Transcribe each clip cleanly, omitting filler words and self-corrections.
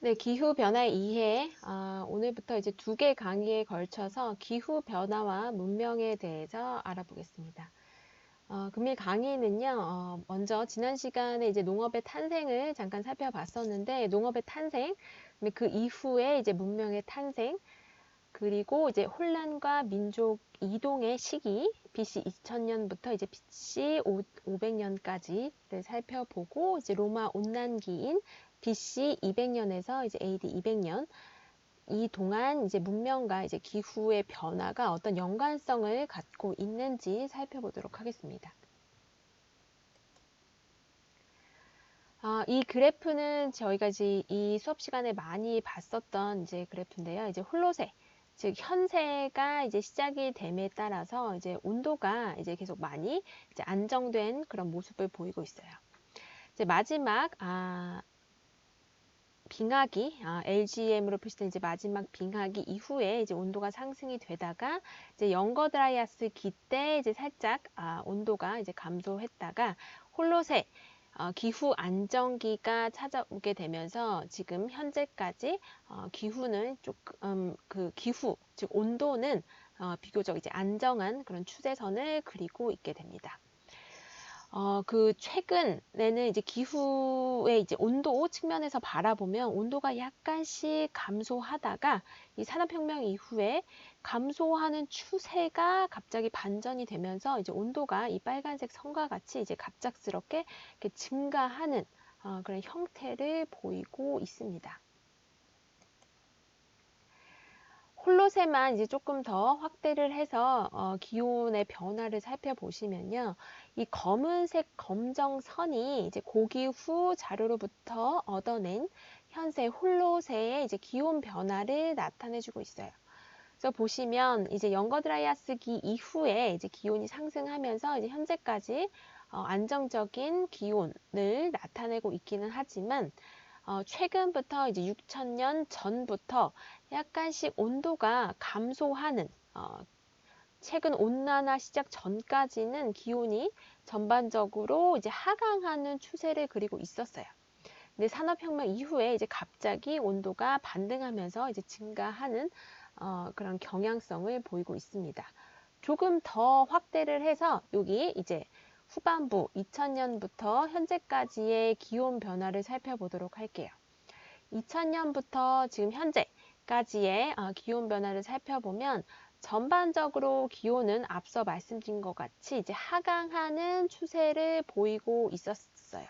네, 기후변화 이해. 오늘부터 이제 2개 강의에 걸쳐서 기후변화와 문명에 대해서 알아보겠습니다. 금일 강의는요, 먼저 지난 시간에 이제 농업의 탄생을 잠깐 살펴봤었는데, 농업의 탄생, 그 이후에 이제 문명의 탄생, 그리고 이제 혼란과 민족 이동의 시기, BC 2000년부터 이제 BC 500년까지를 살펴보고, 이제 로마 온난기인 BC 200년에서 이제 AD 200년, 이 동안 이제 문명과 이제 기후의 변화가 어떤 연관성을 갖고 있는지 살펴보도록 하겠습니다. 이 그래프는 저희가 이제 이 수업 시간에 많이 봤었던 이제 그래프인데요. 이제 홀로세, 즉 현세가 이제 시작이 됨에 따라서 이제 온도가 이제 계속 많이 이제 안정된 그런 모습을 보이고 있어요. 이제 마지막 빙하기, LGM으로 표시된 이제 마지막 빙하기 이후에 이제 온도가 상승이 되다가 이제 영거 드라이아스기 때 이제 살짝 온도가 이제 감소했다가 홀로세 기후 안정기가 찾아오게 되면서 지금 현재까지 기후는 조금 그 기후 즉 온도는 비교적 이제 안정한 그런 추세선을 그리고 있게 됩니다. 그 최근에는 이제 기후의 이제 온도 측면에서 바라보면 온도가 약간씩 감소하다가 이 산업혁명 이후에 감소하는 추세가 갑자기 반전이 되면서 이제 온도가 이 빨간색 선과 같이 이제 갑작스럽게 이렇게 증가하는 그런 형태를 보이고 있습니다. 홀로세만 이제 조금 더 확대를 해서 기온의 변화를 살펴보시면요. 이 검은색 검정선이 이제 고기후 자료로부터 얻어낸 현재 홀로세의 이제 기온 변화를 나타내주고 있어요. 그래서 보시면 이제 영거 드라이아스기 이후에 이제 기온이 상승하면서 이제 현재까지 안정적인 기온을 나타내고 있기는 하지만 최근부터 이제 6000년 전부터 약간씩 온도가 감소하는 최근 온난화 시작 전까지는 기온이 전반적으로 이제 하강하는 추세를 그리고 있었어요. 근데 산업혁명 이후에 이제 갑자기 온도가 반등하면서 이제 증가하는 그런 경향성을 보이고 있습니다. 조금 더 확대를 해서 여기 이제 후반부 2000년부터 현재까지의 기온 변화를 살펴보도록 할게요. 2000년부터 지금 현재까지의 기온 변화를 살펴보면 전반적으로 기온은 앞서 말씀드린 것 같이 이제 하강하는 추세를 보이고 있었어요.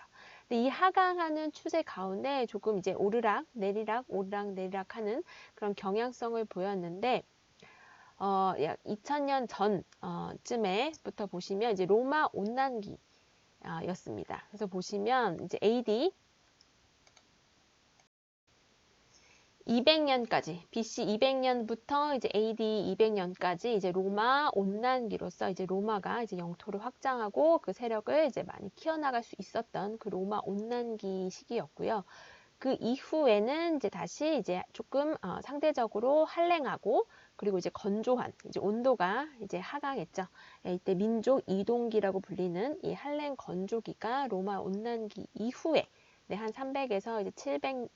근데 이 하강하는 추세 가운데 조금 이제 오르락 내리락 오르락 내리락 하는 그런 경향성을 보였는데 약 2000년 전쯤에부터 보시면 이제 로마 온난기 였습니다. 그래서 보시면 이제 AD 200년까지, BC 200년부터 이제 AD 200년까지 이제 로마 온난기로서 이제 로마가 이제 영토를 확장하고 그 세력을 이제 많이 키워나갈 수 있었던 그 로마 온난기 시기였고요. 그 이후에는 이제 다시 이제 조금 상대적으로 한랭하고 그리고 이제 건조한 이제 온도가 이제 하강했죠. 이때 민족 이동기라고 불리는 이 한랭 건조기가 로마 온난기 이후에 한 300에서 이제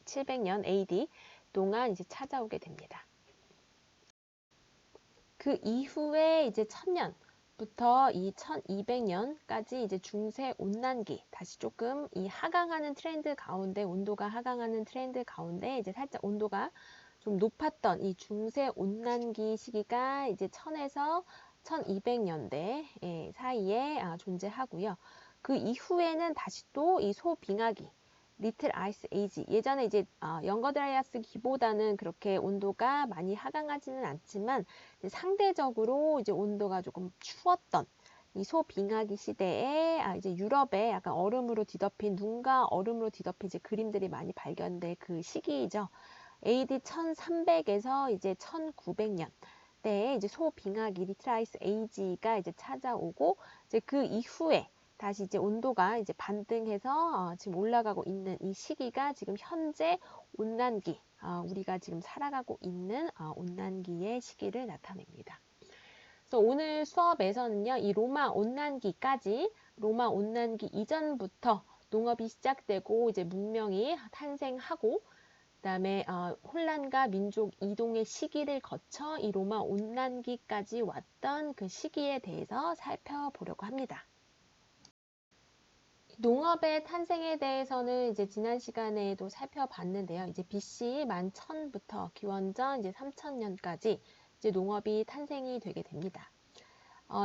700년 AD 동안 이제 찾아오게 됩니다. 그 이후에 이제 1000년부터 이 1200년까지 이제 중세 온난기 다시 조금 이 하강하는 트렌드 가운데 온도가 하강하는 트렌드 가운데 이제 살짝 온도가 좀 높았던 이 중세 온난기 시기가 이제 1000에서 1200년대 사이에 존재하고요. 그 이후에는 다시 또 이 소빙하기 리틀 아이스 에이지 예전에 이제 영거 드라이아스기보다는 그렇게 온도가 많이 하강하지는 않지만 상대적으로 이제 온도가 조금 추웠던 이 소빙하기 시대에 이제 유럽에 약간 얼음으로 뒤덮인 눈과 얼음으로 뒤덮인 이제 그림들이 많이 발견된 그 시기이죠. AD 1300에서 이제 1900년 때에 이제 소빙하기 리틀 아이스 에이지가 이제 찾아오고 이제 그 이후에 다시 이제 온도가 이제 반등해서 지금 올라가고 있는 이 시기가 지금 현재 온난기, 우리가 지금 살아가고 있는 온난기의 시기를 나타냅니다. 그래서 오늘 수업에서는요, 이 로마 온난기까지 로마 온난기 이전부터 농업이 시작되고 이제 문명이 탄생하고 그다음에 혼란과 민족 이동의 시기를 거쳐 이 로마 온난기까지 왔던 그 시기에 대해서 살펴보려고 합니다. 농업의 탄생에 대해서는 이제 지난 시간에도 살펴봤는데요. 이제 BC 11,000부터 기원전 이제 3000년까지 이제 농업이 탄생이 되게 됩니다.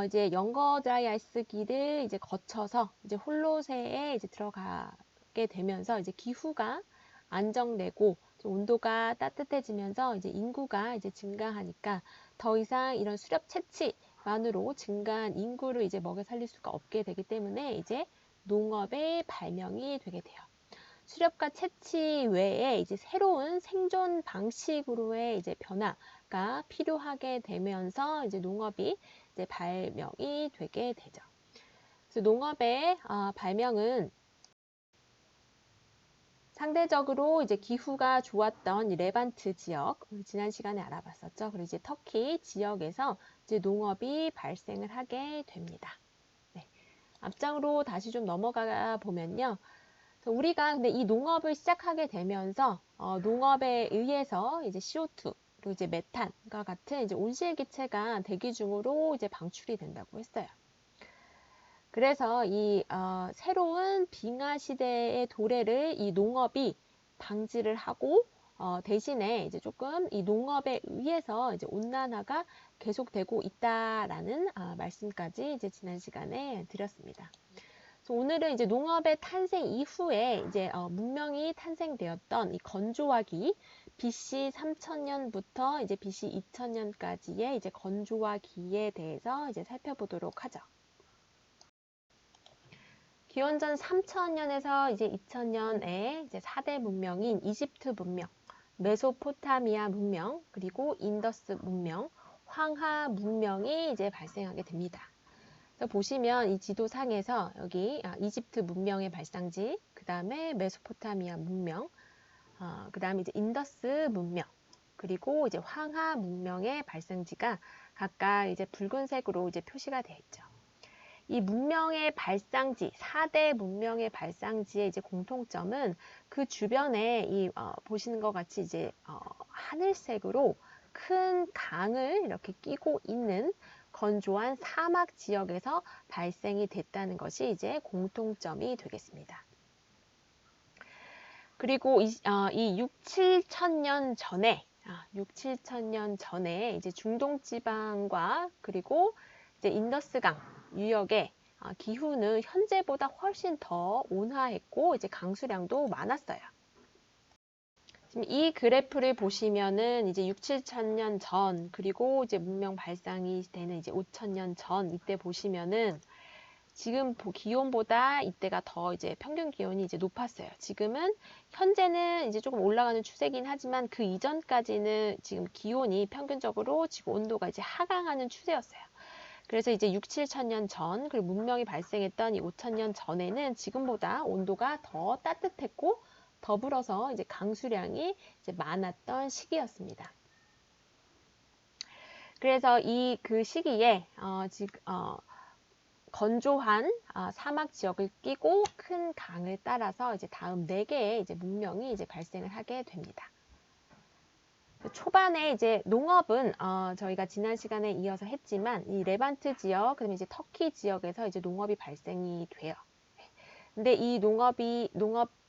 이제 영거 드라이 아이스기를 이제 거쳐서 이제 홀로세에 이제 들어가게 되면서 이제 기후가 안정되고 온도가 따뜻해지면서 이제 인구가 이제 증가하니까 더 이상 이런 수렵 채취만으로 증가한 인구를 이제 먹여 살릴 수가 없게 되기 때문에 이제 농업의 발명이 되게 돼요. 수렵과 채취 외에 이제 새로운 생존 방식으로의 이제 변화가 필요하게 되면서 이제 농업이 이제 발명이 되게 되죠. 그래서 농업의 발명은 상대적으로 이제 기후가 좋았던 레반트 지역, 우리 지난 시간에 알아봤었죠. 그리고 이제 터키 지역에서 이제 농업이 발생을 하게 됩니다. 네. 앞장으로 다시 좀 넘어가 보면요. 우리가 근데 이 농업을 시작하게 되면서 농업에 의해서 이제 CO2 그리고 이제 메탄과 같은 이제 온실기체가 대기 중으로 이제 방출이 된다고 했어요. 그래서 이 새로운 빙하 시대의 도래를 이 농업이 방지를 하고 대신에 이제 조금 이 농업에 의해서 이제 온난화가 계속되고 있다라는 말씀까지 이제 지난 시간에 드렸습니다. 그래서 오늘은 이제 농업의 탄생 이후에 이제 문명이 탄생되었던 이 건조화기 BC 3000년부터 이제 BC 2000년까지의 이제 건조화기에 대해서 이제 살펴보도록 하죠. 기원전 3000년에서 이제 2000년에 이제 4대 문명인 이집트 문명, 메소포타미아 문명, 그리고 인더스 문명, 황하 문명이 이제 발생하게 됩니다. 그래서 보시면 이 지도상에서 여기 이집트 문명의 발상지, 그 다음에 메소포타미아 문명, 그 다음에 이제 인더스 문명, 그리고 이제 황하 문명의 발생지가 각각 이제 붉은색으로 이제 표시가 되어 있죠. 이 문명의 발상지, 4대 문명의 발상지의 이제 공통점은 그 주변에 이 보시는 것 같이 이제 하늘색으로 큰 강을 이렇게 끼고 있는 건조한 사막 지역에서 발생이 됐다는 것이 이제 공통점이 되겠습니다. 그리고 이 6, 7천 년 전에 6, 7천 년 전에 이제 중동 지방과 그리고 이제 인더스강 유역의 기후는 현재보다 훨씬 더 온화했고 이제 강수량도 많았어요. 지금 이 그래프를 보시면은 이제 6, 7천 년 전 그리고 이제 문명 발상이 되는 이제 5천 년 전 이때 보시면은 지금 기온보다 이때가 더 이제 평균 기온이 이제 높았어요. 지금은 현재는 이제 조금 올라가는 추세긴 하지만 그 이전까지는 지금 기온이 평균적으로 지구 온도가 이제 하강하는 추세였어요. 그래서 이제 6, 7천 년 전, 그리고 문명이 발생했던 이 5천 년 전에는 지금보다 온도가 더 따뜻했고 더불어서 이제 강수량이 이제 많았던 시기였습니다. 그래서 이 그 시기에 건조한 사막 지역을 끼고 큰 강을 따라서 이제 다음 4개의 이제 문명이 이제 발생을 하게 됩니다. 초반에 이제 농업은 저희가 지난 시간에 이어서 했지만 이 레반트 지역, 그다음에 이제 터키 지역에서 이제 농업이 발생이 돼요. 근데 이 농업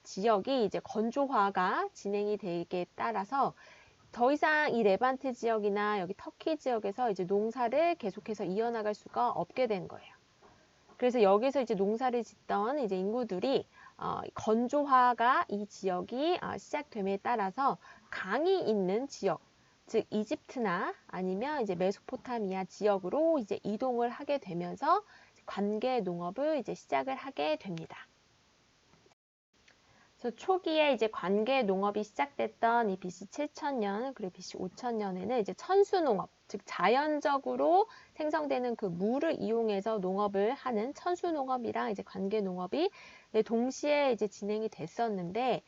지역이 이제 건조화가 진행이 되기에 따라서 더 이상 이 레반트 지역이나 여기 터키 지역에서 이제 농사를 계속해서 이어나갈 수가 없게 된 거예요. 그래서 여기서 이제 농사를 짓던 이제 인구들이 건조화가 이 지역이 시작됨에 따라서 강이 있는 지역, 즉 이집트나 아니면 이제 메소포타미아 지역으로 이제 이동을 하게 되면서 관계 농업을 이제 시작을 하게 됩니다. 그래서 초기에 이제 관계 농업이 시작됐던 이 BC 7000년 그리고 BC 5000년에는 이제 천수 농업, 즉 자연적으로 생성되는 그 물을 이용해서 농업을 하는 천수 농업이랑 이제 관계 농업이 동시에 이제 진행이 됐었는데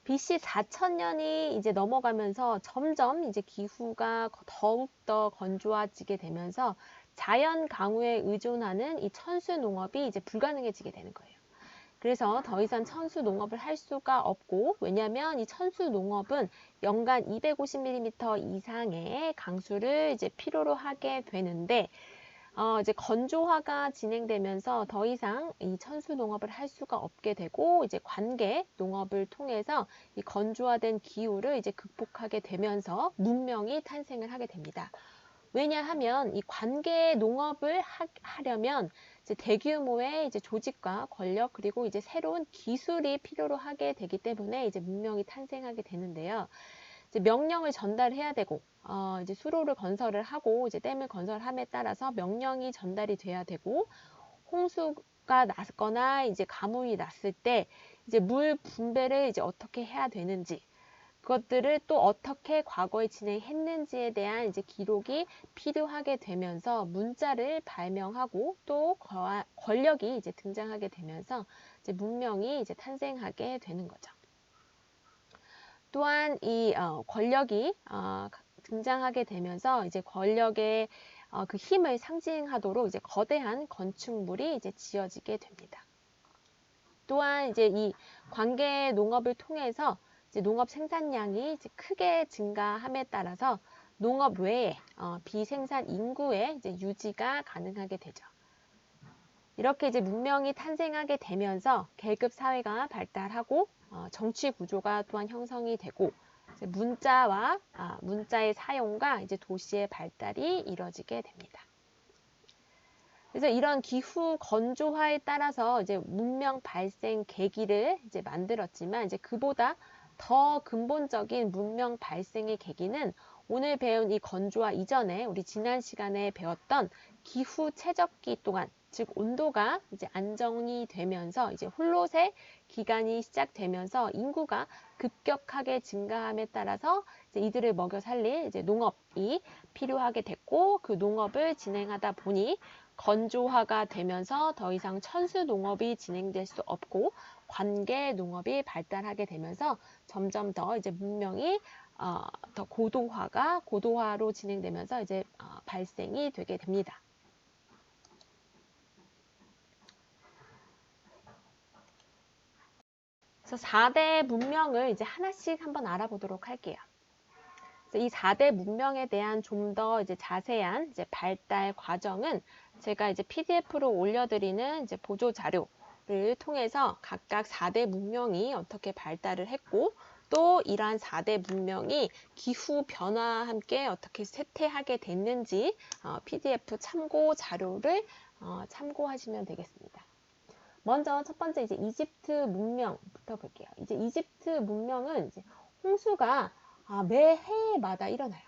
BC 4000년이 이제 넘어가면서 점점 이제 기후가 더욱더 건조해지게 되면서 자연 강우에 의존하는 이 천수 농업이 이제 불가능해지게 되는 거예요. 그래서 더 이상 천수 농업을 할 수가 없고, 왜냐하면 이 천수 농업은 연간 250mm 이상의 강수를 이제 필요로 하게 되는데, 이제 건조화가 진행되면서 더 이상 이 천수 농업을 할 수가 없게 되고, 이제 관계 농업을 통해서 이 건조화된 기후를 이제 극복하게 되면서 문명이 탄생을 하게 됩니다. 왜냐하면 이 관계 농업을 하려면 이제 대규모의 이제 조직과 권력, 그리고 이제 새로운 기술이 필요로 하게 되기 때문에 이제 문명이 탄생하게 되는데요. 이제 명령을 전달해야 되고, 이제 수로를 건설을 하고, 이제 댐을 건설함에 따라서 명령이 전달이 돼야 되고, 홍수가 났거나 이제 가뭄이 났을 때 이제 물 분배를 이제 어떻게 해야 되는지, 그것들을 또 어떻게 과거에 진행했는지에 대한 이제 기록이 필요하게 되면서 문자를 발명하고, 또 권력이 이제 등장하게 되면서 이제 문명이 이제 탄생하게 되는 거죠. 또한 이 권력이 등장하게 되면서 이제 권력의 그 힘을 상징하도록 이제 거대한 건축물이 이제 지어지게 됩니다. 또한 이제 이 관계 농업을 통해서 이제 농업 생산량이 이제 크게 증가함에 따라서 농업 외에 비생산 인구의 이제 유지가 가능하게 되죠. 이렇게 이제 문명이 탄생하게 되면서 계급 사회가 발달하고, 정치 구조가 또한 형성이 되고, 이제 문자의 사용과 이제 도시의 발달이 이뤄지게 됩니다. 그래서 이런 기후 건조화에 따라서 이제 문명 발생 계기를 이제 만들었지만, 이제 그보다 더 근본적인 문명 발생의 계기는 오늘 배운 이 건조화 이전에 우리 지난 시간에 배웠던 기후 최적기 동안, 즉 온도가 이제 안정이 되면서 이제 홀로새 기간이 시작되면서 인구가 급격하게 증가함에 따라서 이제 이들을 먹여 살릴 이제 농업이 필요하게 됐고, 그 농업을 진행하다 보니 건조화가 되면서 더 이상 천수 농업이 진행될 수 없고 관계 농업이 발달하게 되면서 점점 더 이제 문명이 더 고도화로 진행되면서 이제 발생이 되게 됩니다. 그래서 4대 문명을 이제 하나씩 한번 알아보도록 할게요. 이 4대 문명에 대한 좀 더 이제 자세한 이제 발달 과정은 제가 이제 PDF로 올려드리는 이제 보조 자료를 통해서 각각 4대 문명이 어떻게 발달을 했고, 또 이러한 4대 문명이 기후 변화와 함께 어떻게 쇠퇴하게 됐는지 PDF 참고 자료를 참고하시면 되겠습니다. 먼저 첫 번째 이제 이집트 문명부터 볼게요. 이제 이집트 문명은 이제 홍수가 매 해마다 일어나요.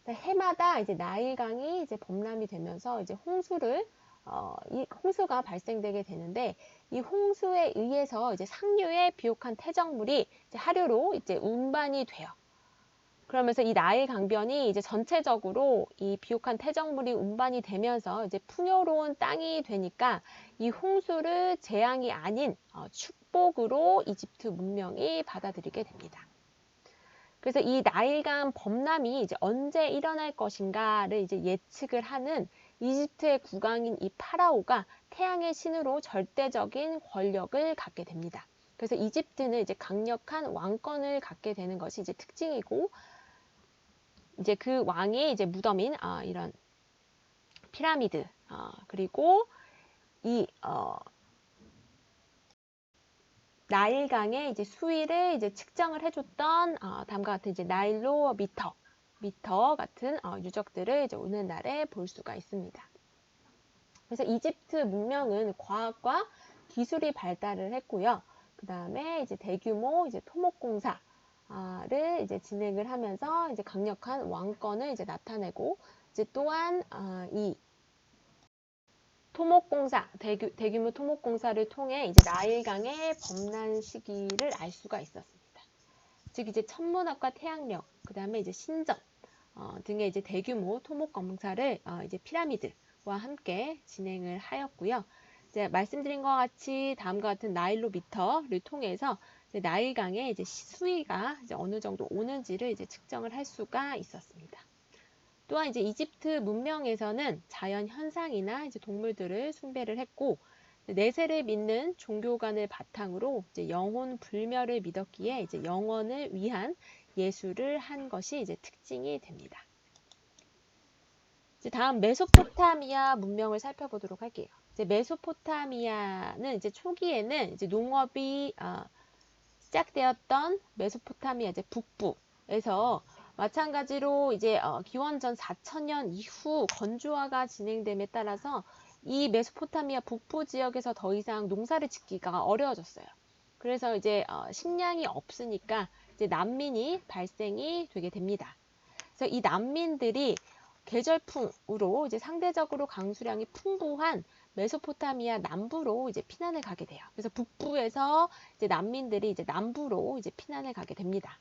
해마다 이제 나일강이 이제 범람이 되면서 이제 이 홍수가 발생되게 되는데, 이 홍수에 의해서 이제 상류의 비옥한 태적물이 이제 하류로 이제 운반이 돼요. 그러면서 이 나일 강변이 이제 전체적으로 이 비옥한 태적물이 운반이 되면서 이제 풍요로운 땅이 되니까 이 홍수를 재앙이 아닌 축복으로 이집트 문명이 받아들이게 됩니다. 그래서 이 나일강 범람이 이제 언제 일어날 것인가를 이제 예측을 하는 이집트의 국왕인 이 파라오가 태양의 신으로 절대적인 권력을 갖게 됩니다. 그래서 이집트는 이제 강력한 왕권을 갖게 되는 것이 이제 특징이고, 이제 그 왕의 이제 무덤인 이런 피라미드, 그리고 이 나일강의 이제 수위를 이제 측정을 해줬던 다음과 같은 이제 나일로 미터 같은 유적들을 이제 오늘날에 볼 수가 있습니다. 그래서 이집트 문명은 과학과 기술이 발달을 했고요. 그 다음에 이제 대규모 이제 토목공사를 이제 진행을 하면서 이제 강력한 왕권을 이제 나타내고, 이제 또한 이 대규모 토목공사를 통해 이제 나일강의 범람 시기를 알 수가 있었습니다. 즉 이제 천문학과 태양력, 그 다음에 이제 신전 등의 이제 대규모 토목공사를 이제 피라미드와 함께 진행을 하였고요. 이제 말씀드린 것 같이 다음과 같은 나일로미터를 통해서 이제 나일강의 이제 수위가 이제 어느 정도 오는지를 이제 측정을 할 수가 있었습니다. 또한 이제 이집트 문명에서는 자연 현상이나 이제 동물들을 숭배를 했고, 내세를 믿는 종교관을 바탕으로 이제 영혼 불멸을 믿었기에 이제 영원을 위한 예술을 한 것이 이제 특징이 됩니다. 이제 다음 메소포타미아 문명을 살펴보도록 할게요. 이제 메소포타미아는 이제 초기에는 이제 농업이 시작되었던 메소포타미아 이제 북부에서 마찬가지로 이제 기원전 4000년 이후 건조화가 진행됨에 따라서 이 메소포타미아 북부 지역에서 더 이상 농사를 짓기가 어려워졌어요. 그래서 이제 식량이 없으니까 이제 난민이 발생이 되게 됩니다. 그래서 이 난민들이 계절풍으로 이제 상대적으로 강수량이 풍부한 메소포타미아 남부로 이제 피난을 가게 돼요. 그래서 북부에서 이제 난민들이 이제 남부로 이제 피난을 가게 됩니다.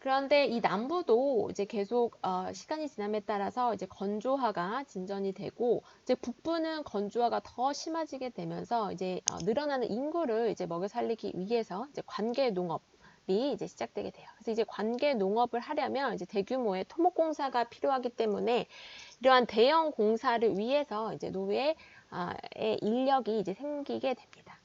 그런데 이 남부도 이제 계속 시간이 지남에 따라서 이제 건조화가 진전이 되고 이제 북부는 건조화가 더 심해지게 되면서 이제 늘어나는 인구를 이제 먹여 살리기 위해서 이제 관계 농업이 이제 시작되게 돼요. 그래서 이제 관계 농업을 하려면 이제 대규모의 토목 공사가 필요하기 때문에 이러한 대형 공사를 위해서 이제 노예의 인력이 이제 생기게 됩니다.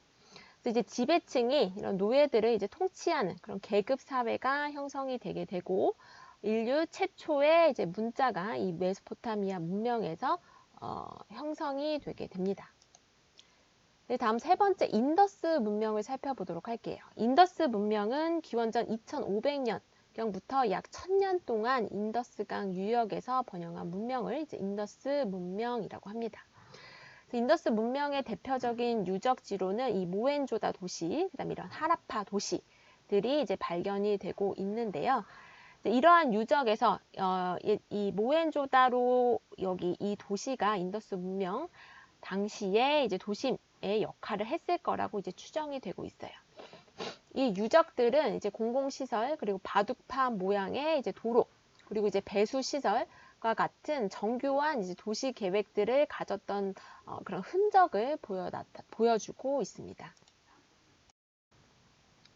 이제 지배층이 이런 노예들을 이제 통치하는 그런 계급 사회가 형성이 되게 되고 인류 최초의 이제 문자가 이 메소포타미아 문명에서 형성이 되게 됩니다. 네, 다음 세 번째 인더스 문명을 살펴보도록 할게요. 인더스 문명은 기원전 2500년경부터 약 1000년 동안 인더스강 유역에서 번영한 문명을 이제 인더스 문명이라고 합니다. 인더스 문명의 대표적인 유적지로는 이 모헨조다 도시, 그다음에 이런 하라파 도시들이 이제 발견이 되고 있는데요. 이러한 유적에서 이 모헨조다로 여기 이 도시가 인더스 문명 당시에 이제 도심의 역할을 했을 거라고 이제 추정이 되고 있어요. 이 유적들은 이제 공공시설 그리고 바둑파 모양의 이제 도로 그리고 이제 배수시설 과 같은 정교한 이제 도시 계획들을 가졌던 그런 흔적을 보여주고 있습니다.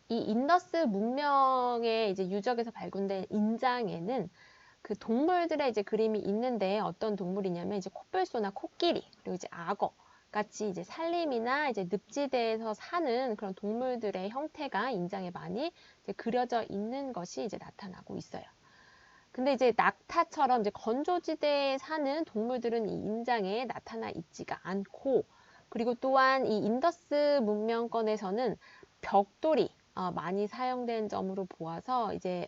이 인더스 문명의 이제 유적에서 발견된 인장에는 그 동물들의 이제 그림이 있는데 어떤 동물이냐면 이제 코뿔소나 코끼리 그리고 이제 악어 같이 이제 산림이나 이제 늪지대에서 사는 그런 동물들의 형태가 인장에 많이 이제 그려져 있는 것이 이제 나타나고 있어요. 근데 이제 낙타처럼 이제 건조지대에 사는 동물들은 이 인장에 나타나 있지가 않고 그리고 또한 이 인더스 문명권에서는 벽돌이 많이 사용된 점으로 보아서 이제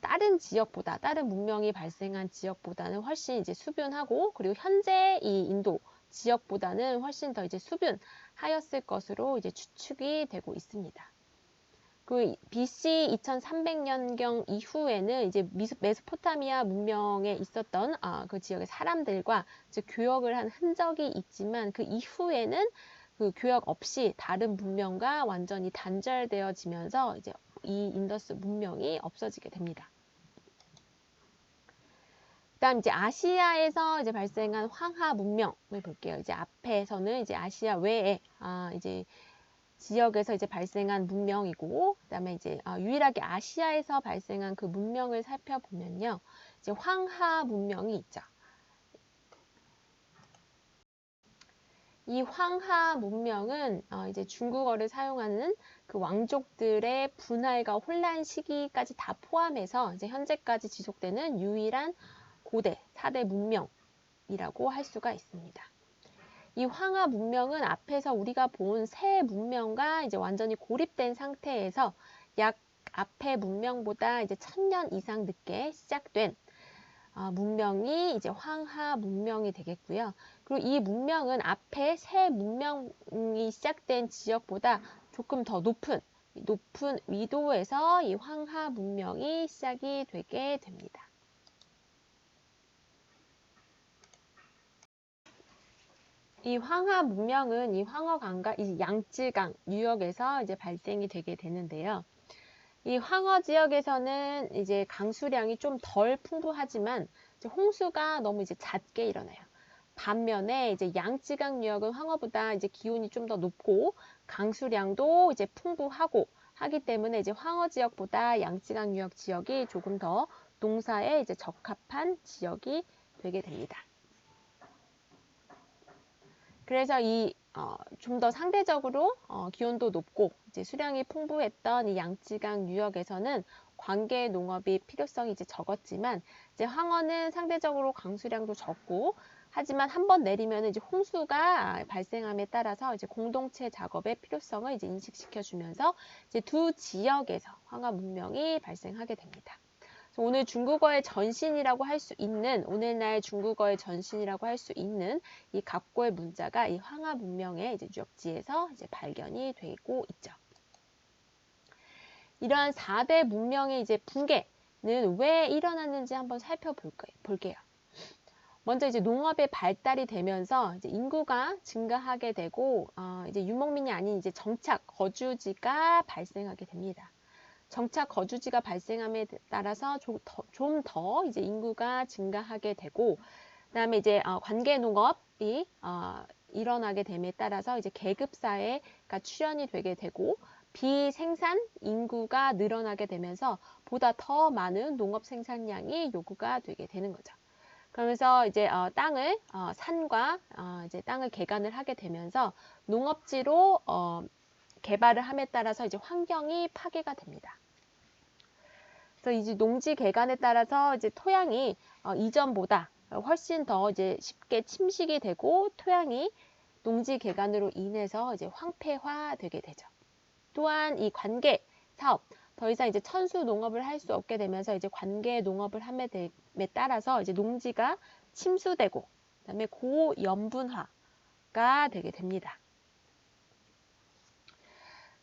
다른 지역보다 다른 문명이 발생한 지역보다는 훨씬 이제 수변하고 그리고 현재 이 인도 지역보다는 훨씬 더 이제 수변하였을 것으로 이제 추측이 되고 있습니다. 그 BC 2300년경 이후에는 이제 메소포타미아 문명에 있었던 그 지역의 사람들과 이제 교역을 한 흔적이 있지만 그 이후에는 그 교역 없이 다른 문명과 완전히 단절되어지면서 이제 이 인더스 문명이 없어지게 됩니다. 그다음 이제 아시아에서 이제 발생한 황하 문명을 볼게요. 이제 앞에서는 이제 아시아 외에 이제 지역에서 이제 발생한 문명이고, 그다음에 이제 유일하게 아시아에서 발생한 그 문명을 살펴보면요, 이제 황하 문명이 있죠. 이 황하 문명은 이제 중국어를 사용하는 그 왕족들의 분할과 혼란 시기까지 다 포함해서 이제 현재까지 지속되는 유일한 고대 4대 문명이라고 할 수가 있습니다. 이 황하 문명은 앞에서 우리가 본 새 문명과 이제 완전히 고립된 상태에서 약 앞의 문명보다 이제 1000년 이상 늦게 시작된 문명이 이제 황하 문명이 되겠고요. 그리고 이 문명은 앞에 새 문명이 시작된 지역보다 조금 더 높은 위도에서 이 황하 문명이 시작이 되게 됩니다. 이 황하 문명은 이 황허강과 이 양쯔강 유역에서 이제 발생이 되게 되는데요. 이 황허 지역에서는 이제 강수량이 좀 덜 풍부하지만 이제 홍수가 너무 이제 잦게 일어나요. 반면에 이제 양쯔강 유역은 황허보다 이제 기온이 좀 더 높고 강수량도 이제 풍부하고 하기 때문에 이제 황허 지역보다 양쯔강 유역 지역이 조금 더 농사에 이제 적합한 지역이 되게 됩니다. 그래서 좀 더 상대적으로 기온도 높고 이제 수량이 풍부했던 이 양쯔강 유역에서는 관계 농업이 필요성이 이제 적었지만 이제 황허는 상대적으로 강수량도 적고 하지만 한번 내리면 이제 홍수가 발생함에 따라서 이제 공동체 작업의 필요성을 이제 인식시켜 주면서 이제 두 지역에서 황하 문명이 발생하게 됩니다. 오늘 중국어의 전신이라고 할 수 있는 오늘날 중국어의 전신이라고 할 수 있는 이 갑고의 문자가 이 황하 문명의 이제 유적지에서 이제 발견이 되고 있죠. 이러한 4대 문명의 이제 붕괴는 왜 일어났는지 한번 살펴볼게요. 먼저 이제 농업의 발달이 되면서 이제 인구가 증가하게 되고 이제 유목민이 아닌 이제 정착 거주지가 발생하게 됩니다. 정착 거주지가 발생함에 따라서 좀 더 이제 인구가 증가하게 되고, 그다음에 이제 관계 농업이 일어나게 됨에 따라서 이제 계급 사회가 출현이 되게 되고 비생산 인구가 늘어나게 되면서 보다 더 많은 농업 생산량이 요구가 되게 되는 거죠. 그러면서 이제 땅을 산과 이제 땅을 개간을 하게 되면서 농업지로 개발을 함에 따라서 이제 환경이 파괴가 됩니다. 그래서 이제 농지 개간에 따라서 이제 토양이 이전보다 훨씬 더 이제 쉽게 침식이 되고 토양이 농지 개간으로 인해서 이제 황폐화되게 되죠. 또한 이 관계 사업 더 이상 이제 천수 농업을 할 수 없게 되면서 이제 관계 농업을 함에 따라서 이제 농지가 침수되고 그다음에 고염분화가 되게 됩니다.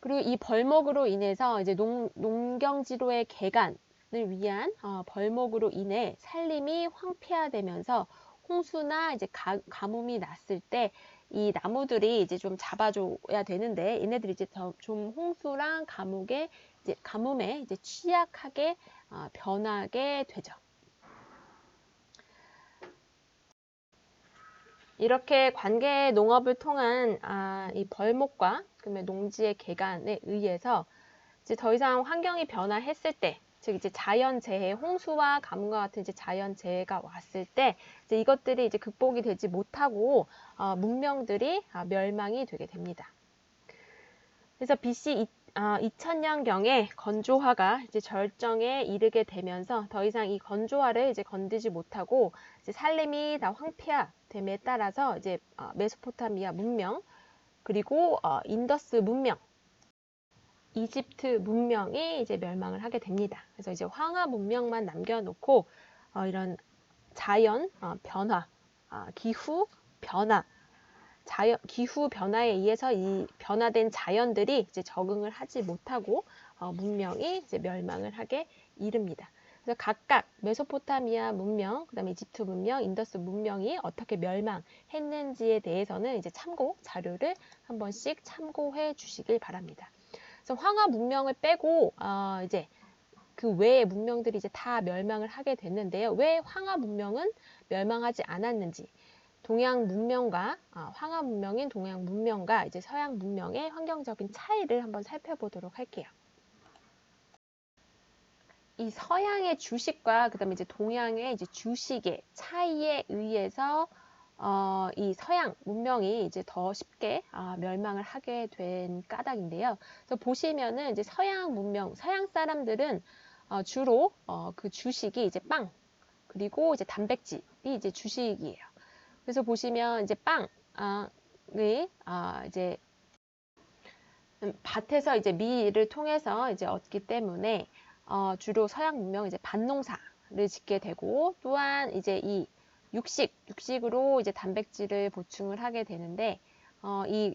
그리고 이 벌목으로 인해서 이제 농경지로의 개간을 위한 벌목으로 인해 산림이 황폐화되면서 홍수나 이제 가뭄이 났을 때 이 나무들이 이제 좀 잡아줘야 되는데 얘네들이 이제 좀 홍수랑 가뭄에 이제 취약하게 변하게 되죠. 이렇게 관계 농업을 통한 이 벌목과 그다음에 농지의 개간에 의해서 이제 더 이상 환경이 변화했을 때, 즉 이제 자연재해, 홍수와 가뭄과 같은 이제 자연재해가 왔을 때 이제 이것들이 이제 극복이 되지 못하고 문명들이 멸망이 되게 됩니다. 그래서 BC 2000년경에 건조화가 이제 절정에 이르게 되면서 더 이상 이 건조화를 이제 건드지 못하고 이제 산림이 다 황폐화됨에 따라서 이제 메소포타미아 문명 그리고 인더스 문명 이집트 문명이 이제 멸망을 하게 됩니다. 그래서 이제 황하 문명만 남겨놓고 이런 자연 변화, 기후 변화, 기후 변화에 의해서 이 변화된 자연들이 이제 적응을 하지 못하고 문명이 이제 멸망을 하게 이릅니다. 그래서 각각 메소포타미아 문명, 그다음에 이집트 문명, 인더스 문명이 어떻게 멸망했는지에 대해서는 이제 참고 자료를 한 번씩 참고해 주시길 바랍니다. 그래서 황하 문명을 빼고 이제 그 외의 문명들이 이제 다 멸망을 하게 됐는데요. 왜 황하 문명은 멸망하지 않았는지, 동양 문명과 황하 문명인 동양 문명과 이제 서양 문명의 환경적인 차이를 한번 살펴보도록 할게요. 이 서양의 주식과 그다음에 이제 동양의 이제 주식의 차이에 의해서 이 서양 문명이 이제 더 쉽게 멸망을 하게 된 까닭인데요. 그래서 보시면은 이제 서양 문명, 서양 사람들은 주로 그 주식이 이제 빵 그리고 이제 단백질이 이제 주식이에요. 그래서 보시면 이제 빵이 이제 밭에서 이제 밀을 통해서 이제 얻기 때문에 주로 서양 문명은 이제 밭농사를 짓게 되고 또한 이제 이 육식으로 이제 단백질을 보충을 하게 되는데 이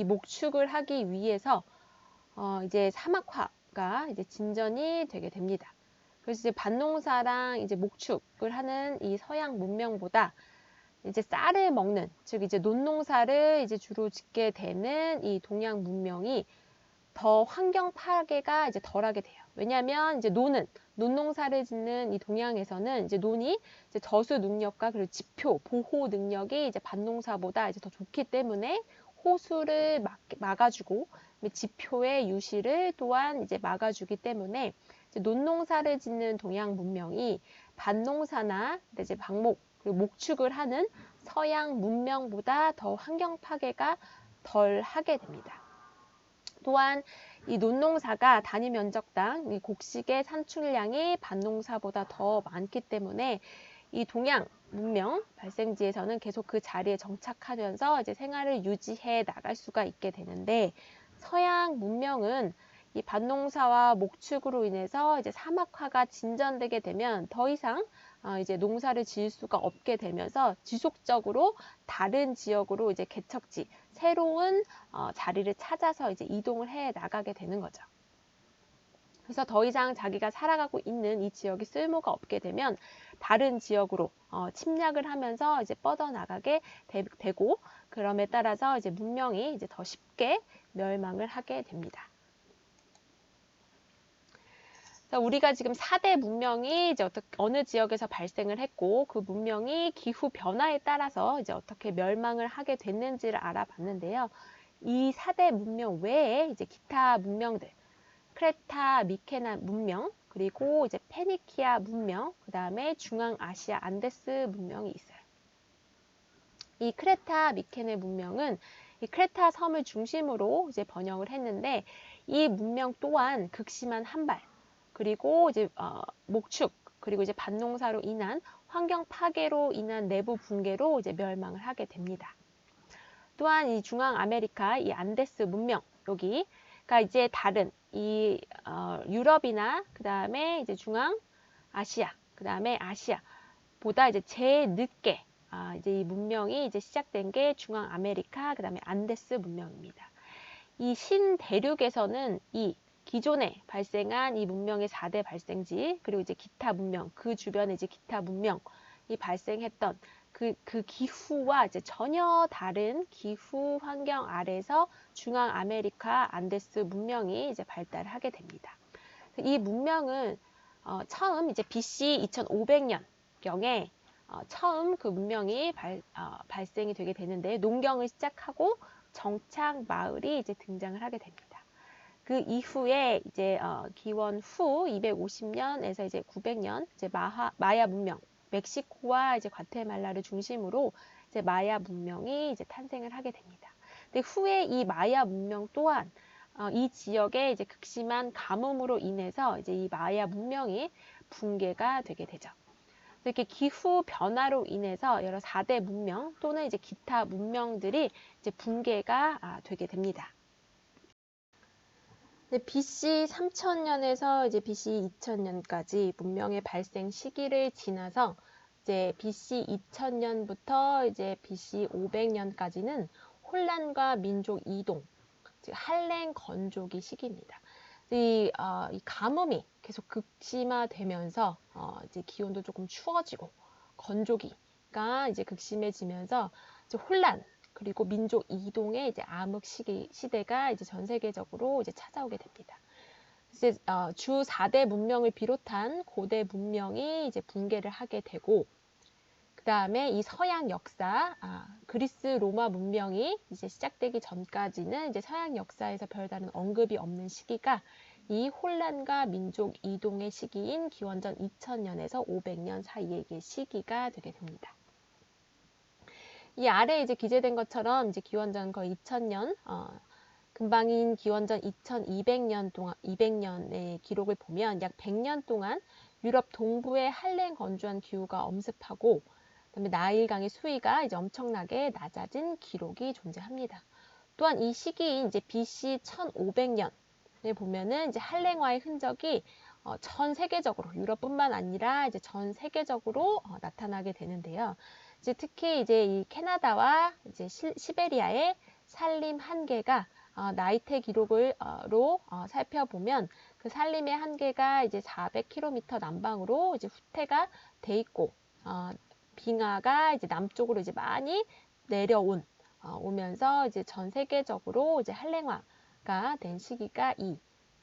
목축을 하기 위해서 이제 사막화가 이제 진전이 되게 됩니다. 그래서 이제 밭농사랑 이제 목축을 하는 이 서양 문명보다 이제 쌀을 먹는, 즉 이제 논농사를 이제 주로 짓게 되는 이 동양 문명이 더 환경 파괴가 이제 덜하게 돼요. 왜냐하면 이제 논농사를 짓는 이 동양에서는 이제 논이 이제 저수 능력과 그리고 지표 보호 능력이 이제 밭농사보다 이제 더 좋기 때문에 호수를 막아주고 지표의 유실을 또한 이제 막아주기 때문에 이제 논농사를 짓는 동양 문명이 밭농사나 이제 방목 그리고 목축을 하는 서양 문명보다 더 환경 파괴가 덜 하게 됩니다. 또한 이 논농사가 단위 면적당 곡식의 산출량이 밭농사보다 더 많기 때문에 이 동양 문명 발생지에서는 계속 그 자리에 정착하면서 이제 생활을 유지해 나갈 수가 있게 되는데, 서양 문명은 이 밭농사와 목축으로 인해서 이제 사막화가 진전되게 되면 더 이상 이제 농사를 지을 수가 없게 되면서 지속적으로 다른 지역으로 이제 개척지, 새로운 자리를 찾아서 이제 이동을 해 나가게 되는 거죠. 그래서 더 이상 자기가 살아가고 있는 이 지역이 쓸모가 없게 되면 다른 지역으로 침략을 하면서 이제 뻗어나가게 되고, 그럼에 따라서 이제 문명이 이제 더 쉽게 멸망을 하게 됩니다. 우리가 지금 4대 문명이 이제 어느 지역에서 발생을 했고, 그 문명이 기후 변화에 따라서 이제 어떻게 멸망을 하게 됐는지를 알아봤는데요. 이 4대 문명 외에 이제 기타 문명들, 크레타 미케나 문명, 그리고 이제 페니키아 문명, 그 다음에 중앙아시아 안데스 문명이 있어요. 이 크레타 미케네 문명은 이 크레타 섬을 중심으로 이제 번영을 했는데, 이 문명 또한 극심한 한발, 그리고 이제 목축, 그리고 이제 밭농사로 인한 환경 파괴로 인한 내부 붕괴로 이제 멸망을 하게 됩니다. 또한 이 중앙 아메리카 이 안데스 문명, 여기가 이제 다른 이 유럽이나 그 다음에 이제 중앙 아시아, 그 다음에 아시아보다 이제 제일 늦게 이제 이 문명이 이제 시작된 게 중앙 아메리카, 그 다음에 안데스 문명입니다. 이 신대륙에서는 이 기존에 발생한 이 문명의 4대 발생지, 그리고 이제 기타 문명, 그 주변에 이제 기타 문명이 발생했던 그 기후와 이제 전혀 다른 기후 환경 아래서 중앙 아메리카 안데스 문명이 이제 발달을 하게 됩니다. 이 문명은 처음 이제 BC 2500년경에 처음 그 문명이 발생이 되게 되는데, 농경을 시작하고 정착 마을이 이제 등장을 하게 됩니다. 그 이후에 이제 기원 후 250년에서 이제 900년 이제 마야 문명, 멕시코와 이제 과테말라를 중심으로 이제 마야 문명이 이제 탄생을 하게 됩니다. 근데 후에 이 마야 문명 또한 이 지역의 이제 극심한 가뭄으로 인해서 이제 이 마야 문명이 붕괴가 되게 되죠. 이렇게 기후 변화로 인해서 여러 4대 문명 또는 이제 기타 문명들이 이제 붕괴가 되게 됩니다. BC 3000년에서 이제 BC 2000년까지 문명의 발생 시기를 지나서 이제 BC 2000년부터 이제 BC 500년까지는 혼란과 민족 이동, 즉 한랭 건조기 시기입니다. 이 가뭄이 계속 극심화되면서 이제 기온도 조금 추워지고 건조기가 이제 극심해지면서 이제 혼란, 그리고 민족 이동의 이제 암흑 시대가 이제 전 세계적으로 이제 찾아오게 됩니다. 이제 주 4대 문명을 비롯한 고대 문명이 이제 붕괴를 하게 되고, 그 다음에 이 서양 역사, 그리스 로마 문명이 이제 시작되기 전까지는 이제 서양 역사에서 별다른 언급이 없는 시기가 이 혼란과 민족 이동의 시기인 기원전 2000년에서 500년 사이의 시기가 되게 됩니다. 이 아래 이제 기재된 것처럼 이제 기원전 거의 2000년, 금방인 기원전 2200년 동안 200년의 기록을 보면 약 100년 동안 유럽 동부의 한랭 건조한 기후가 엄습하고, 그다음에 나일강의 수위가 이제 엄청나게 낮아진 기록이 존재합니다. 또한 이 시기인 이제 BC 1500년에 보면은 이제 한랭화의 흔적이 전 세계적으로 유럽뿐만 아니라 이제 전 세계적으로 나타나게 되는데요. 이제 특히 이제 이 캐나다와 이제 시베리아의 산림 한계가 나이테 기록으로 살펴보면 그 산림의 한계가 이제 400km 남방으로 이제 후퇴가 돼 있고, 빙하가 이제 남쪽으로 이제 많이 오면서 이제 전 세계적으로 이제 한랭화가 된 시기가 이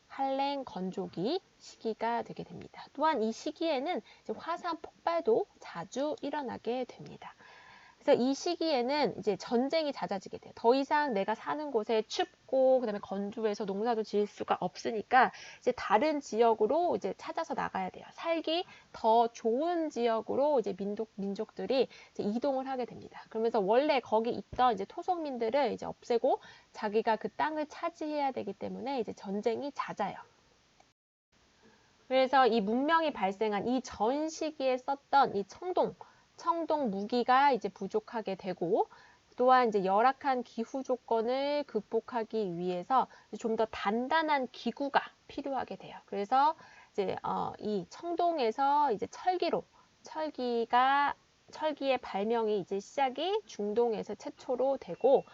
한랭 건조기 시기가 되게 됩니다. 또한 이 시기에는 이제 화산 폭발도 자주 일어나게 됩니다. 그래서 이 시기에는 이제 전쟁이 잦아지게 돼요. 더 이상 내가 사는 곳에 춥고 그다음에 건조해서 농사도 지을 수가 없으니까 이제 다른 지역으로 이제 찾아서 나가야 돼요. 살기 더 좋은 지역으로 이제 민족들이 이제 이동을 하게 됩니다. 그러면서 원래 거기 있던 이제 토속민들을 이제 없애고 자기가 그 땅을 차지해야 되기 때문에 이제 전쟁이 잦아요. 그래서 이 문명이 발생한 이 전 시기에 썼던 이 청동 무기가 이제 부족하게 되고 또한 이제 열악한 기후 조건을 극복하기 위해서 좀 더 단단한 기구가 필요하게 돼요. 그래서 이제 이 청동에서 이제 철기의 발명이 이제 시작이 중동에서 최초로 되고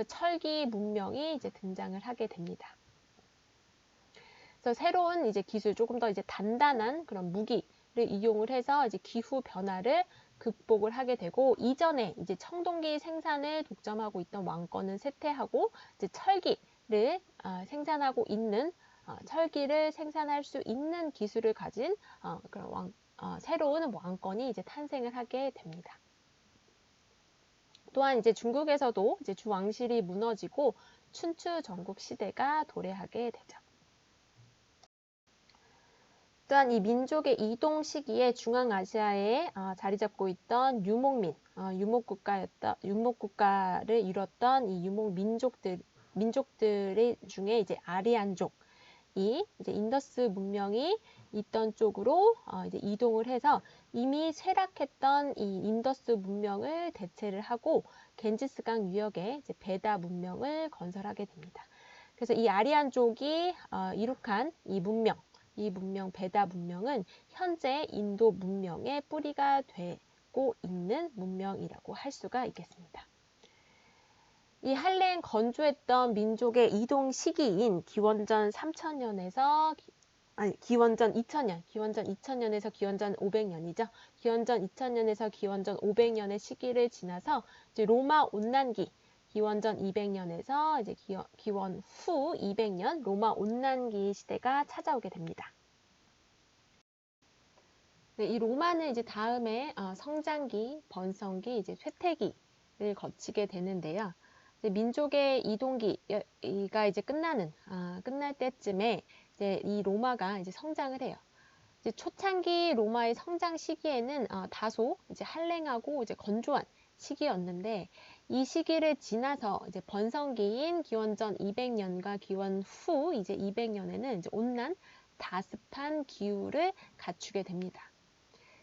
철기 문명이 이제 등장을 하게 됩니다. 그래서 새로운 이제 기술, 조금 더 이제 단단한 그런 무기를 이용을 해서 이제 기후 변화를 극복을 하게 되고 이전에 이제 청동기 생산을 독점하고 있던 왕권은 쇠퇴하고 이제 철기를 생산하고 있는 철기를 생산할 수 있는 기술을 가진 그런 새로운 왕권이 이제 탄생을 하게 됩니다. 또한 이제 중국에서도 이제 주왕실이 무너지고 춘추 전국 시대가 도래하게 되죠. 또한 이 민족의 이동 시기에 중앙아시아에 자리 잡고 있던 유목국가를 이뤘던 이 민족들 중에 이제 아리안족이 이제 인더스 문명이 있던 쪽으로 이제 이동을 해서 이미 쇠락했던 이 인더스 문명을 대체를 하고 겐지스강 유역에 이제 베다 문명을 건설하게 됩니다. 그래서 이 아리안족이 이룩한 이 문명, 베다 문명은 현재 인도 문명의 뿌리가 되고 있는 문명이라고 할 수가 있겠습니다. 이 한랭 건조했던 민족의 이동 시기인 기원전 2000년에서 기원전 2000년에서 기원전 500년이죠. 기원전 2000년에서 기원전 500년의 시기를 지나서 이제 로마 온난기 기원전 200년에서 이제 기원 후 200년 로마 온난기 시대가 찾아오게 됩니다. 네, 이 로마는 이제 다음에 성장기, 번성기, 이제 쇠퇴기를 거치게 되는데요. 이제 민족의 이동기가 이제 끝날 때쯤에 이제 이 로마가 이제 성장을 해요. 이제 초창기 로마의 성장 시기에는 다소 이제 한랭하고 이제 건조한 시기였는데 이 시기를 지나서 이제 번성기인 기원전 200년과 기원 후 이제 200년에는 이제 온난 다습한 기후를 갖추게 됩니다.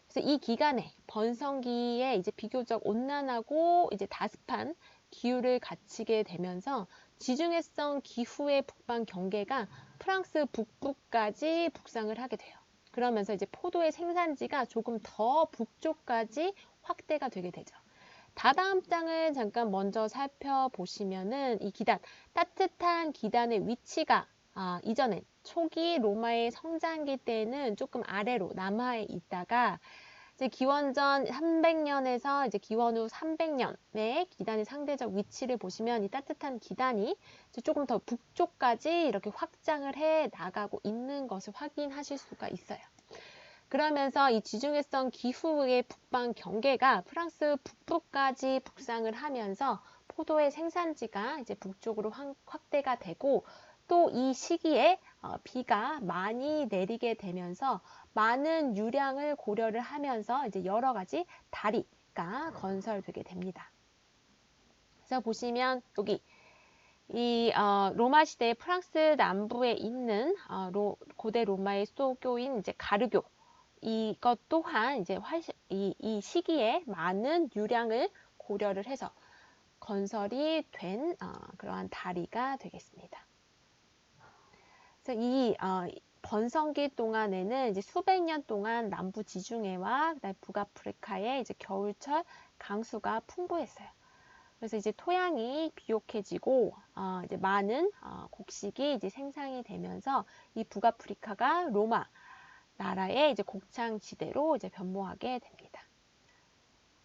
그래서 이 기간에 번성기에 이제 비교적 온난하고 이제 다습한 기후를 갖추게 되면서 지중해성 기후의 북방 경계가 프랑스 북부까지 북상을 하게 돼요. 그러면서 이제 포도의 생산지가 조금 더 북쪽까지 확대가 되게 되죠. 다다음 장을 잠깐 먼저 살펴보시면은 이 따뜻한 기단의 위치가 이전엔 초기 로마의 성장기 때는 조금 아래로 남하에 있다가 이제 기원전 300년에서 이제 기원 후 300년의 기단의 상대적 위치를 보시면 이 따뜻한 기단이 이제 조금 더 북쪽까지 이렇게 확장을 해 나가고 있는 것을 확인하실 수가 있어요. 그러면서 이 지중해성 기후의 북방 경계가 프랑스 북부까지 북상을 하면서 포도의 생산지가 이제 북쪽으로 확대가 되고 또 이 시기에 비가 많이 내리게 되면서 많은 유량을 고려를 하면서 이제 여러 가지 다리가 건설되게 됩니다. 그래서 보시면 여기 이 로마 시대 프랑스 남부에 있는 고대 로마의 수도교인 이제 가르교 이것 또한 이제 이 시기에 많은 유량을 고려를 해서 건설이 된 그러한 다리가 되겠습니다. 그래서 이 번성기 동안에는 이제 수백 년 동안 남부 지중해와 그다음에 북아프리카의 이제 겨울철 강수가 풍부했어요. 그래서 이제 토양이 비옥해지고 이제 많은 곡식이 이제 생산이 되면서 이 북아프리카가 로마 나라의 이제 곡창지대로 이제 변모하게 됩니다.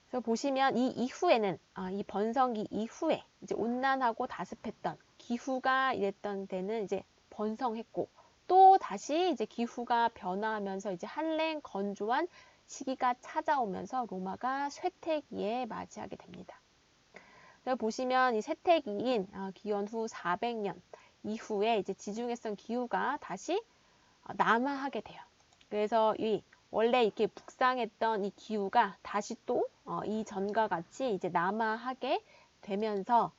그래서 보시면 이 이후에는 이 번성기 이후에 이제 온난하고 다습했던 기후가 이랬던 데는 이제 번성했고 또 다시 이제 기후가 변화하면서 이제 한랭 건조한 시기가 찾아오면서 로마가 쇠퇴기에 맞이하게 됩니다. 보시면 이 쇠퇴기인 기원 후 400년 이후에 이제 지중해성 기후가 다시 남하하게 돼요. 그래서 이 원래 이렇게 북상했던 이 기후가 다시 또 이전과 같이 이제 남하하게 되면서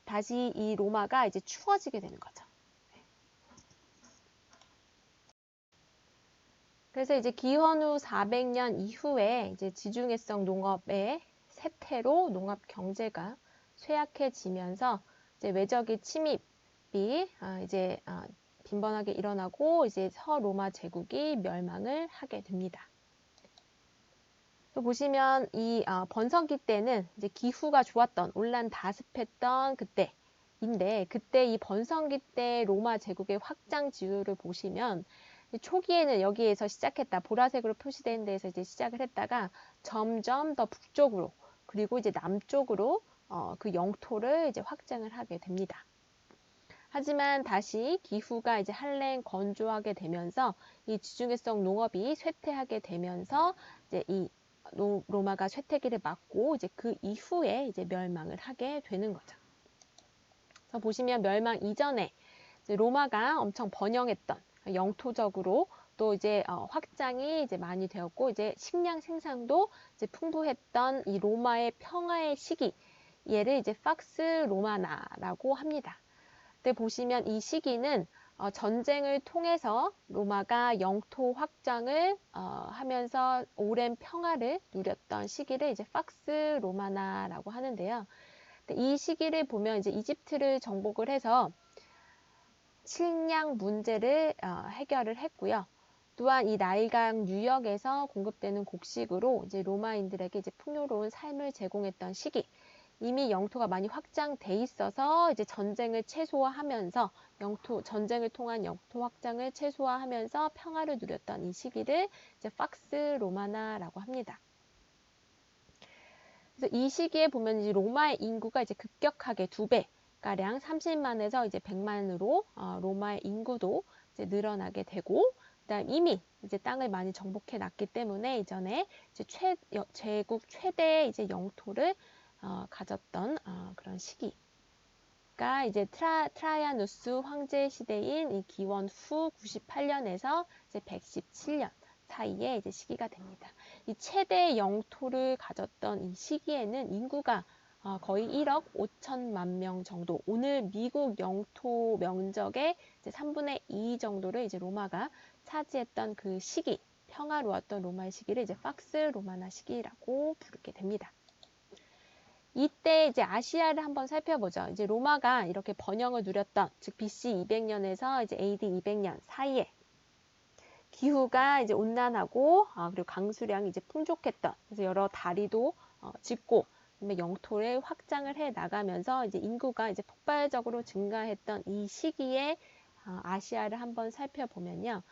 다시 이 로마가 이제 추워지게 되는 거죠. 그래서 이제 기원 후 400년 이후에 이제 지중해성 농업의 쇠퇴로 농업 경제가 쇠약해지면서 이제 외적의 침입이 이제 빈번하게 일어나고 이제 서로마 제국이 멸망을 하게 됩니다. 또 보시면 이 번성기 때는 이제 기후가 좋았던 온란 다습했던 그때인데 그때 이 번성기 때 로마 제국의 확장 지도를 보시면 초기에는 여기에서 시작했다. 보라색으로 표시된 데에서 이제 시작을 했다가 점점 더 북쪽으로 그리고 이제 남쪽으로 그 영토를 이제 확장을 하게 됩니다. 하지만 다시 기후가 이제 한랭 건조하게 되면서 이 지중해성 농업이 쇠퇴하게 되면서 이제 이 로마가 쇠퇴기를 맞고 이제 그 이후에 이제 멸망을 하게 되는 거죠. 그래서 보시면 멸망 이전에 이제 로마가 엄청 번영했던 영토적으로 또 이제 확장이 이제 많이 되었고 이제 식량 생산도 이제 풍부했던 이 로마의 평화의 시기 얘를 이제 팍스 로마나라고 합니다. 그때 보시면 이 시기는 전쟁을 통해서 로마가 영토 확장을 하면서 오랜 평화를 누렸던 시기를 이제 팍스 로마나라고 하는데요. 이 시기를 보면 이제 이집트를 정복을 해서 식량 문제를 해결을 했고요. 또한 이 나일강 유역에서 공급되는 곡식으로 이제 로마인들에게 이제 풍요로운 삶을 제공했던 시기. 이미 영토가 많이 확장돼 있어서 이제 전쟁을 최소화하면서 전쟁을 통한 영토 확장을 최소화하면서 평화를 누렸던 이 시기를 이제 팍스 로마나라고 합니다. 그래서 이 시기에 보면 이제 로마의 인구가 이제 급격하게 2배 가량 30만에서 이제 100만으로 로마의 인구도 이제 늘어나게 되고 그다음 이미 이제 땅을 많이 정복해 놨기 때문에 이전에 이제 제국 최대의 이제 영토를 가졌던 그런 시기가 이제 트라이아누스 황제 시대인 이 기원 후 98년에서 이제 117년 사이에 이제 시기가 됩니다. 이 최대 영토를 가졌던 이 시기에는 인구가 거의 1억 5천만 명 정도. 오늘 미국 영토 면적의 이제 3분의 2 정도를 이제 로마가 차지했던 그 시기, 평화로웠던 로마의 시기를 이제 팍스 로마나 시기라고 부르게 됩니다. 이때 이제 아시아를 한번 살펴보죠. 이제 로마가 이렇게 번영을 누렸던, 즉 BC 200년에서 이제 AD 200년 사이에 기후가 이제 온난하고 그리고 강수량이 이제 풍족했던, 그래서 여러 다리도 짓고 영토를 확장을 해 나가면서 이제 인구가 이제 폭발적으로 증가했던 이 시기에 아시아를 한번 살펴보면요.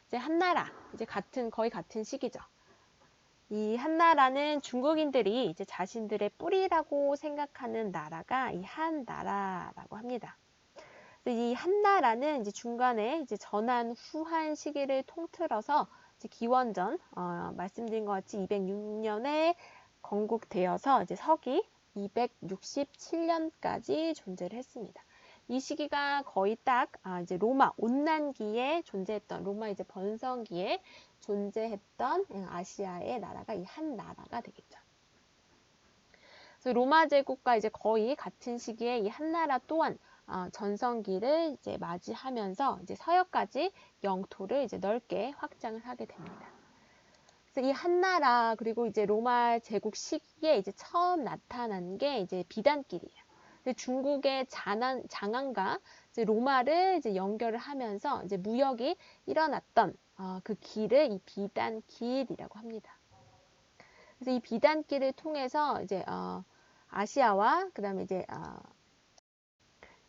이제 한나라, 이제 거의 같은 시기죠. 이 한나라는 중국인들이 이제 자신들의 뿌리라고 생각하는 나라가 이 한나라라고 합니다. 이 한나라는 이제 중간에 이제 전한 후한 시기를 통틀어서 이제 기원전 말씀드린 것 같이 206년에 건국되어서 이제 서기 267년까지 존재를 했습니다. 이 시기가 거의 딱 이제 로마 온난기에 존재했던 로마 이제 번성기에 존재했던 아시아의 나라가 이 한 나라가 되겠죠. 그래서 로마 제국과 이제 거의 같은 시기에 이 한 나라 또한 전성기를 이제 맞이하면서 이제 서역까지 영토를 이제 넓게 확장을 하게 됩니다. 그래서 이 한나라 그리고 이제 로마 제국 시기에 이제 처음 나타난 게 이제 비단길이에요. 중국의 장안과 이제 로마를 이제 연결을 하면서 이제 무역이 일어났던 그 길을 이 비단길이라고 합니다. 그래서 이 비단길을 통해서 이제 아시아와 그다음에 이제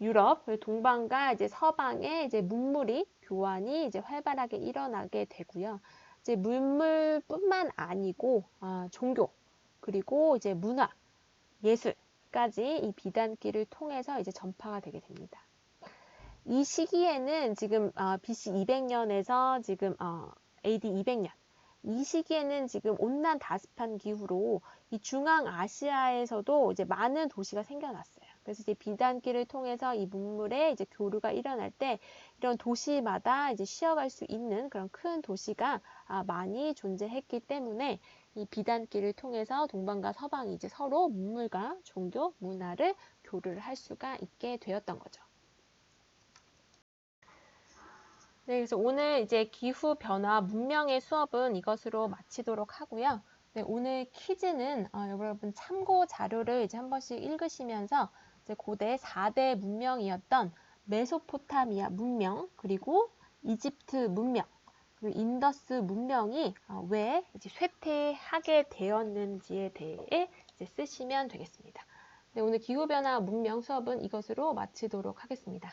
유럽, 동방과 이제 서방의 이제 문물이 교환이 이제 활발하게 일어나게 되고요. 이제 문물뿐만 아니고 종교 그리고 이제 문화, 예술까지 이 비단길을 통해서 이제 전파가 되게 됩니다. 이 시기에는 지금 BC 200년에서 지금 AD 200년 이 시기에는 지금 온난 다습한 기후로 이 중앙아시아에서도 이제 많은 도시가 생겨났어요. 그래서 이제 비단길을 통해서 이 문물의 이제 교류가 일어날 때 이런 도시마다 이제 쉬어갈 수 있는 그런 큰 도시가 많이 존재했기 때문에 이 비단길을 통해서 동방과 서방이 이제 서로 문물과 종교, 문화를 교류를 할 수가 있게 되었던 거죠. 네, 그래서 오늘 이제 기후 변화 문명의 수업은 이것으로 마치도록 하고요. 네, 오늘 퀴즈는 여러분 참고 자료를 이제 한 번씩 읽으시면서 이제 고대 4대 문명이었던 메소포타미아 문명, 그리고 이집트 문명, 그리고 인더스 문명이 왜 이제 쇠퇴하게 되었는지에 대해 이제 쓰시면 되겠습니다. 네, 오늘 기후 변화 문명 수업은 이것으로 마치도록 하겠습니다.